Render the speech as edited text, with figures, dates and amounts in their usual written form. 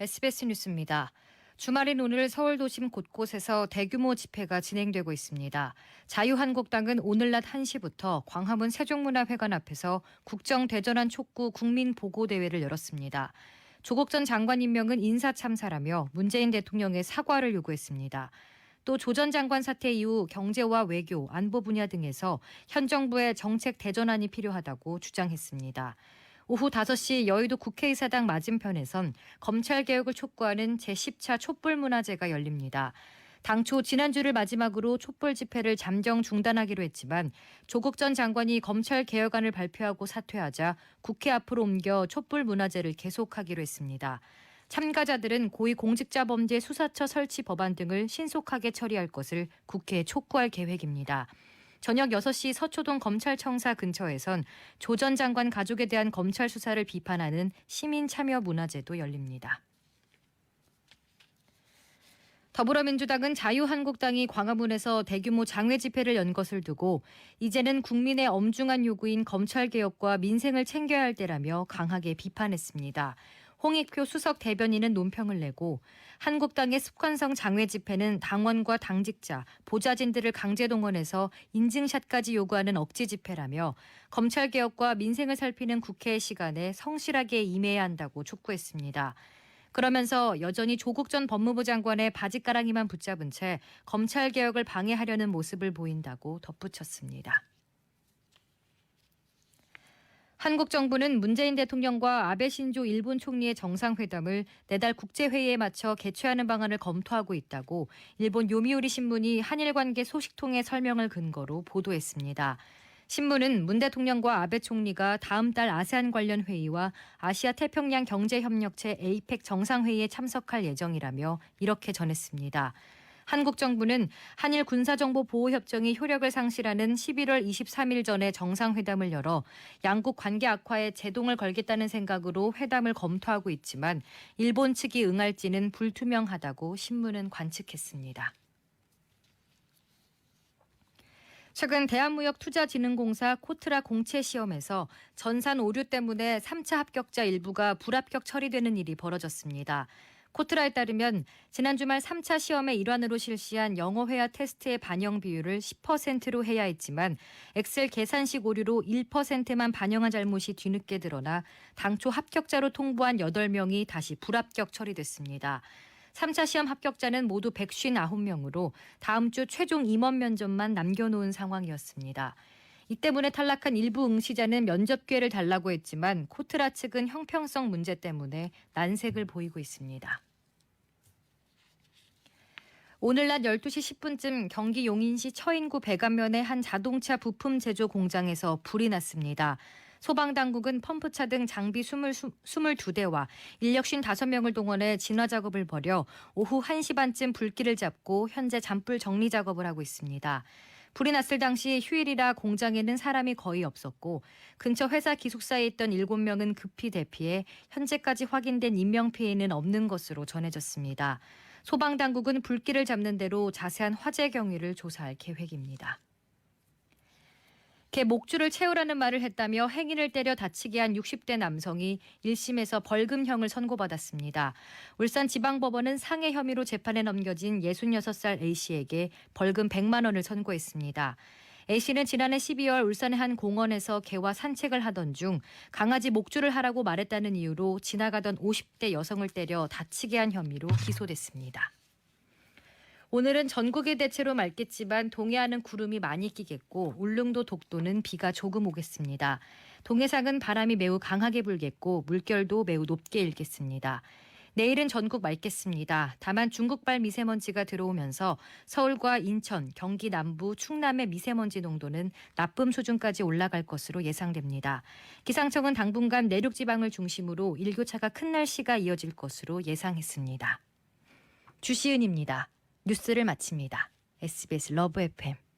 SBS 뉴스입니다. 주말인 오늘 서울 도심 곳곳에서 대규모 집회가 진행되고 있습니다. 자유한국당은 오늘 낮 1시부터 광화문 세종문화회관 앞에서 국정대전환 촉구 국민보고대회를 열었습니다. 조국 전 장관 임명은 인사참사라며 문재인 대통령의 사과를 요구했습니다. 또 조 전 장관 사태 이후 경제와 외교, 안보 분야 등에서 현 정부의 정책 대전환이 필요하다고 주장했습니다. 오후 5시 여의도 국회의사당 맞은편에선 검찰개혁을 촉구하는 제10차 촛불문화제가 열립니다. 당초 지난주를 마지막으로 촛불 집회를 잠정 중단하기로 했지만 조국 전 장관이 검찰개혁안을 발표하고 사퇴하자 국회 앞으로 옮겨 촛불문화제를 계속하기로 했습니다. 참가자들은 고위공직자범죄 수사처 설치 법안 등을 신속하게 처리할 것을 국회에 촉구할 계획입니다. 저녁 6시 서초동 검찰청사 근처에선 조 전 장관 가족에 대한 검찰 수사를 비판하는 시민참여문화제도 열립니다. 더불어민주당은 자유한국당이 광화문에서 대규모 장외 집회를 연 것을 두고 이제는 국민의 엄중한 요구인 검찰개혁과 민생을 챙겨야 할 때라며 강하게 비판했습니다. 홍익표 수석 대변인은 논평을 내고 한국당의 습관성 장외 집회는 당원과 당직자, 보좌진들을 강제 동원해서 인증샷까지 요구하는 억지 집회라며 검찰개혁과 민생을 살피는 국회의 시간에 성실하게 임해야 한다고 촉구했습니다. 그러면서 여전히 조국 전 법무부 장관의 바짓가랑이만 붙잡은 채 검찰개혁을 방해하려는 모습을 보인다고 덧붙였습니다. 한국 정부는 문재인 대통령과 아베 신조 일본 총리의 정상회담을 내달 국제회의에 맞춰 개최하는 방안을 검토하고 있다고 일본 요미우리 신문이 한일 관계 소식통의 설명을 근거로 보도했습니다. 신문은 문 대통령과 아베 총리가 다음 달 아세안 관련 회의와 아시아 태평양 경제협력체 에이펙 정상회의에 참석할 예정이라며 이렇게 전했습니다. 한국 정부는 한일 군사정보보호협정이 효력을 상실하는 11월 23일 전에 정상회담을 열어 양국 관계 악화에 제동을 걸겠다는 생각으로 회담을 검토하고 있지만 일본 측이 응할지는 불투명하다고 신문은 관측했습니다. 최근 대한무역투자진흥공사 코트라 공채 시험에서 전산 오류 때문에 3차 합격자 일부가 불합격 처리되는 일이 벌어졌습니다. 코트라에 따르면 지난 주말 3차 시험의 일환으로 실시한 영어 회화 테스트의 반영 비율을 10%로 해야 했지만 엑셀 계산식 오류로 1%만 반영한 잘못이 뒤늦게 드러나 당초 합격자로 통보한 8명이 다시 불합격 처리됐습니다. 3차 시험 합격자는 모두 159명으로 다음 주 최종 임원 면접만 남겨놓은 상황이었습니다. 이 때문에 탈락한 일부 응시자는 면접 기회를 달라고 했지만 코트라 측은 형평성 문제 때문에 난색을 보이고 있습니다. 오늘 낮 12시 10분쯤 경기 용인시 처인구 백안면의 한 자동차 부품 제조 공장에서 불이 났습니다. 소방당국은 펌프차 등 장비 22대와 인력 55명을 동원해 진화 작업을 벌여 오후 1시 반쯤 불길을 잡고 현재 잔불 정리 작업을 하고 있습니다. 불이 났을 당시 휴일이라 공장에는 사람이 거의 없었고 근처 회사 기숙사에 있던 7명은 급히 대피해 현재까지 확인된 인명피해는 없는 것으로 전해졌습니다. 소방당국은 불길을 잡는 대로 자세한 화재 경위를 조사할 계획입니다. 개 목줄을 채우라는 말을 했다며 행인을 때려 다치게 한 60대 남성이 1심에서 벌금형을 선고받았습니다. 울산지방법원은 상해 혐의로 재판에 넘겨진 66살 A씨에게 벌금 100만 원을 선고했습니다. A씨는 지난해 12월 울산의 한 공원에서 개와 산책을 하던 중 강아지 목줄을 하라고 말했다는 이유로 지나가던 50대 여성을 때려 다치게 한 혐의로 기소됐습니다. 오늘은 전국이 대체로 맑겠지만 동해안은 구름이 많이 끼겠고 울릉도 독도는 비가 조금 오겠습니다. 동해상은 바람이 매우 강하게 불겠고 물결도 매우 높게 일겠습니다. 내일은 전국 맑겠습니다. 다만 중국발 미세먼지가 들어오면서 서울과 인천, 경기 남부, 충남의 미세먼지 농도는 나쁨 수준까지 올라갈 것으로 예상됩니다. 기상청은 당분간 내륙 지방을 중심으로 일교차가 큰 날씨가 이어질 것으로 예상했습니다. 주시은입니다. 뉴스를 마칩니다. SBS 러브 FM